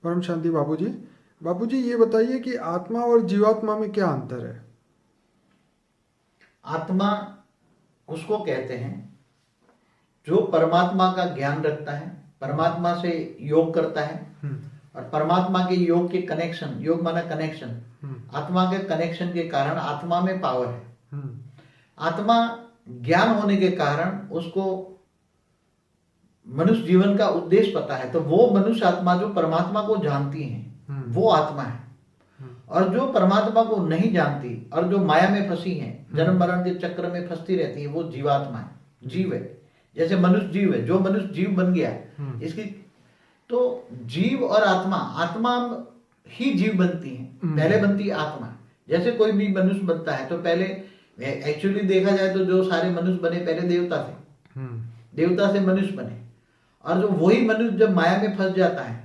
परम शांति बाबूजी। बाबूजी ये बताइए कि आत्मा और जीवात्मा में क्या अंतर है? आत्मा उसको कहते हैं जो परमात्मा का ज्ञान रखता है, परमात्मा से योग करता है और परमात्मा के योग के कनेक्शन, योग माना कनेक्शन, आत्मा के कनेक्शन के कारण आत्मा में पावर है। आत्मा ज्ञान होने के कारण उसको मनुष्य जीवन का उद्देश्य पता है, तो वो मनुष्य आत्मा जो परमात्मा को जानती है वो आत्मा है। और जो परमात्मा को नहीं जानती और जो माया में फंसी है, जन्म मरण के चक्र में फंसती रहती है, वो जीवात्मा है, जीव है। जैसे मनुष्य जीव है, जो मनुष्य जीव बन गया इसकी, तो जीव और आत्मा, आत्मा ही जीव बनती है, पहले बनती है आत्मा। जैसे कोई भी मनुष्य बनता है तो पहले एक्चुअली देखा जाए तो जो सारे मनुष्य बने पहले देवता थे, देवता से मनुष्य बने। और जो वही मनुष्य जब माया में फंस जाता है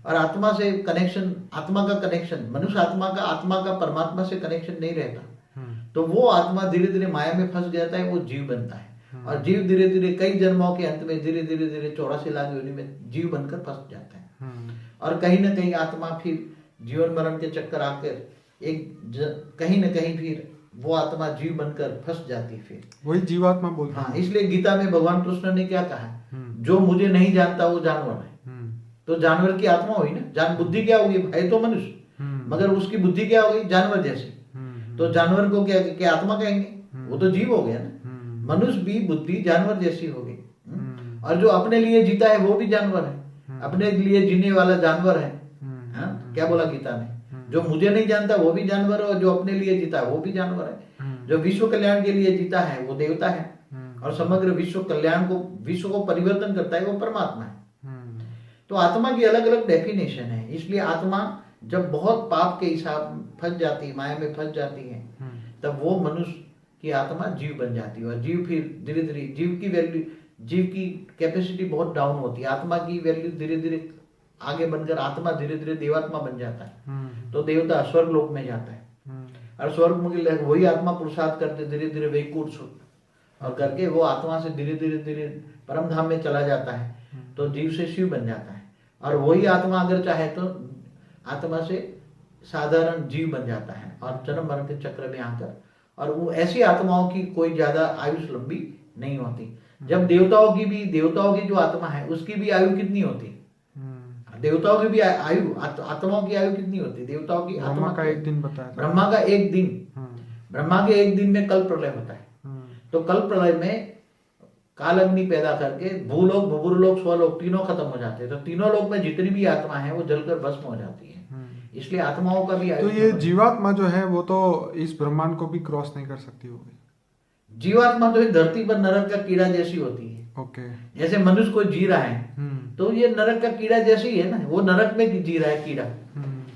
और आत्मा से कनेक्शन, आत्मा का कनेक्शन, मनुष्य आत्मा का परमात्मा से कनेक्शन नहीं रहता, तो वो आत्मा धीरे धीरे माया में फंस जाता है, वो जीव बनता है। और जीव धीरे धीरे कई जन्मों के अंत में धीरे धीरे धीरे 84 लाख योनि में जीव बनकर फंस जाता है। और कहीं ना कहीं आत्मा फिर जीवन मरण के चक्कर आकर कहीं ना कहीं फिर वो आत्मा जीव बनकर फंस जाती है, फिर वही जीवात्मा बोलते हैं। हाँ, इसलिए गीता में भगवान कृष्ण ने क्या कहा, जो मुझे नहीं जानता वो जानवर है। तो जानवर की आत्मा हुई ना, जान बुद्धि क्या होगी, है तो मनुष्य, मगर उसकी बुद्धि क्या होगी, जानवर जैसी। तो जानवर को क्या आत्मा कहेंगे, वो तो जीव हो गया ना। मनुष्य भी बुद्धि जानवर जैसी हो गई। और जो अपने लिए जीता है वो भी जानवर है, अपने लिए जीने वाला जानवर है। क्या बोला गीता ने, जो मुझे नहीं जानता वो भी जानवर है और जो अपने लिए जीता है वो भी जानवर है। जो विश्व कल्याण के लिए जीता है वो देवता है और समग्र विश्व कल्याण को, विश्व को परिवर्तन करता है वो परमात्मा है। तो आत्मा की अलग अलग डेफिनेशन है। इसलिए आत्मा जब बहुत पाप के हिसाब फंस जाती है, माया में फंस जाती है, तब वो मनुष्य की आत्मा जीव बन जाती है। और जीव फिर धीरे धीरे जीव की वैल्यू, जीव की कैपेसिटी बहुत डाउन होती है, आत्मा की वैल्यू धीरे धीरे आगे बनकर आत्मा धीरे धीरे देवात्मा बन जाता है। तो देवता स्वर्ग लोक में जाता है और स्वर्ग में वही आत्मा पुरुषार्थ करते धीरे धीरे वैकुंठ और करके वो आत्मा से धीरे धीरे धीरे परम धाम में चला जाता है, तो जीव से शिव बन जाता है। और वही आत्मा अगर चाहे तो आत्मा से साधारण जीव बन जाता है और जन्म मरण के चक्र में आकर, और वो ऐसी आत्माओं की कोई ज्यादा आयुष लंबी नहीं होती। जब देवताओं की जो आत्मा है उसकी भी आयु कितनी होती, देवताओं की भी आयु, आत्माओं की आयु कितनी होती, देवताओं की आत्मा का एक दिन बताया, ब्रह्मा का एक दिन, ब्रह्मा के एक दिन में कल प्रलय होता है। तो कल प्रलय में काल अग्नि पैदा करके भूलोक, भूगुरलोक, स्वलोक तीनों खत्म हो जाते हैं। तो तीनों लोक में जितनी भी आत्मा है वो जलकर भस्म हो जाती है। इसलिए आत्माओं का भी तो ये जीवात्मा जो है वो तो इस ब्रह्मांड को भी क्रॉस नहीं कर सकती होगी। जीवात्मा तो धरती पर नरक का कीड़ा जैसी होती है। ओके। जैसे मनुष्य को जी रहा है तो ये नरक का कीड़ा जैसी है ना, वो नरक में जी रहा है,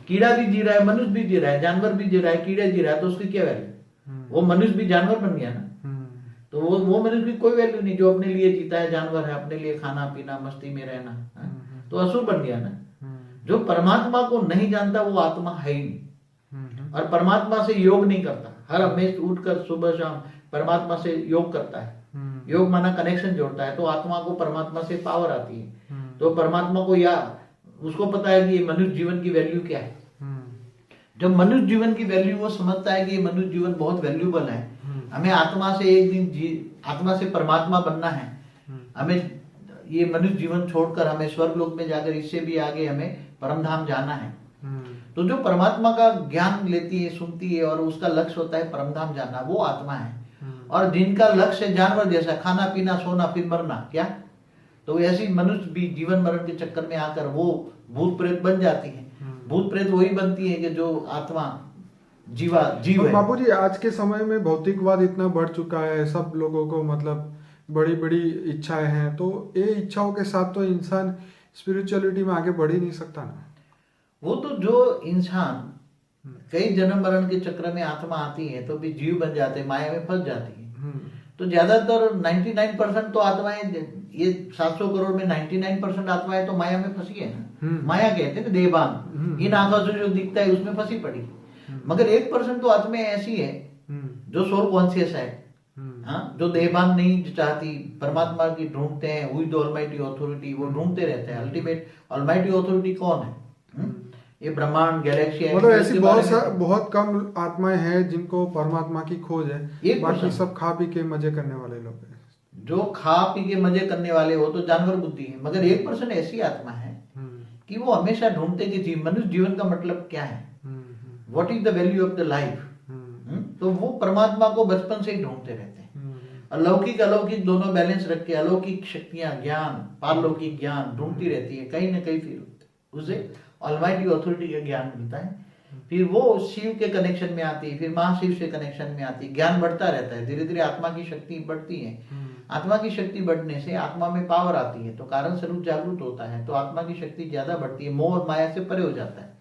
कीड़ा भी जी रहा है, मनुष्य भी जी रहा है, जानवर भी जी रहा है, कीड़ा जी रहा है, तो उसकी क्या वैल्यू, वो मनुष्य भी जानवर बन गया ना। तो वो मनुष्य की कोई वैल्यू नहीं, जो अपने लिए जीता है, जानवर है, अपने लिए खाना पीना मस्ती में रहना, तो असुर बन गया ना। जो परमात्मा को नहीं जानता वो आत्मा है ही नहीं, और परमात्मा से योग नहीं करता, हर हमेशा उठकर सुबह शाम परमात्मा से योग करता है, योग माना कनेक्शन जोड़ता है, तो आत्मा को परमात्मा से पावर आती है। तो परमात्मा को या उसको पता है कि ये मनुष्य जीवन की वैल्यू क्या है। जब मनुष्य जीवन की वैल्यू वो समझता है कि ये मनुष्य जीवन बहुत वैल्यूबल है, हमें आत्मा से एक दिन आत्मा से परमात्मा बनना है, हमें ये मनुष्य जीवन छोड़कर हमें स्वर्ग लोक में जाकर इससे भी आगे हमें परमधाम जाना है। तो जो परमात्मा का ज्ञान लेती है, सुनती है और उसका लक्ष्य होता है परमधाम जाना, वो आत्मा है। और जिनका लक्ष्य है जानवर जैसा, खाना पीना सोना फिर मरना, क्या, तो ऐसी मनुष्य भी जीवन मरण के चक्कर में आकर वो भूत प्रेत बन जाती है। भूत प्रेत वही बनती है कि जो आत्मा जीव है। बाबूजी आज के समय में भौतिकवाद इतना बढ़ चुका है, सब लोगों को मतलब बड़ी बड़ी इच्छाएं हैं, तो ये इच्छाओं के साथ तो इंसान स्पिरिचुअलिटी में आगे बढ़ ही नहीं सकता ना। वो तो जो इंसान कई जन्म मरण के चक्र में आत्मा आती है तो भी जीव बन जाते हैं, माया में फंस जाती है। तो ज्यादातर 99% तो आत्माएं, ये 700 करोड़ में 99% आत्माएं तो माया में फंसी है ना। माया कहते हैं देवान, इन आंखों से जो दिखता है उसमें फंसी पड़ी। मगर 1% तो आत्माएं ऐसी है जो सोल कॉन्शियस है, हाँ, जो देहभान नहीं चाहती, परमात्मा की ढूंढते हैं, हुई द ऑलमाइटी ऑथोरिटी, वो ढूंढते रहते हैं। अल्टीमेट ऑलमाइटी ऑथोरिटी कौन है, ये ब्रह्मांड गैलेक्सी है, मतलब ऐसी बहुत कम आत्माएं हैं जिनको परमात्मा की खोज है, 1%। बाकी सब खा पी के मजे करने वाले लोग हैं। जो खा पी के मजे करने वाले हो तो जानवर बुद्धि है, मगर 1% ऐसी आत्मा है कि वो हमेशा ढूंढते कि मनुष्य जीवन का मतलब क्या है, what is the value of the life. तो वो परमात्मा को बचपन से ही ढूंढते रहते हैं। अलौकिक अलौकिक दोनों बैलेंस रख के अलौकिक शक्तियां, ज्ञान, पारलौकिक ज्ञान ढूंढती रहती है, कहीं ना कहीं फिर उसे ऑलमाइटी अथॉरिटी का ज्ञान मिलता है, फिर वो शिव के कनेक्शन में आती है, फिर महाशिव से कनेक्शन में आती है, ज्ञान बढ़ता रहता है, धीरे धीरे आत्मा की शक्ति बढ़ती है। आत्मा की शक्ति बढ़ने से आत्मा में पावर आती है, तो कारण स्वरूप जागरूक होता है, तो आत्मा की शक्ति ज्यादा बढ़ती है, मोह और माया से परे हो जाता है,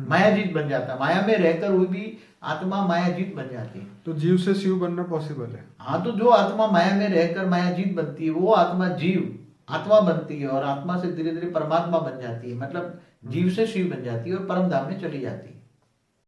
मायाजीत बन जाता है। माया में रहकर हुई भी आत्मा मायाजीत बन जाती है। तो जीव से शिव बनना पॉसिबल है। हाँ, तो जो आत्मा माया में रहकर मायाजीत बनती है वो आत्मा जीव आत्मा बनती है, और आत्मा से धीरे धीरे परमात्मा बन जाती है, मतलब जीव से शिव बन जाती है और परम धाम में चली जाती है।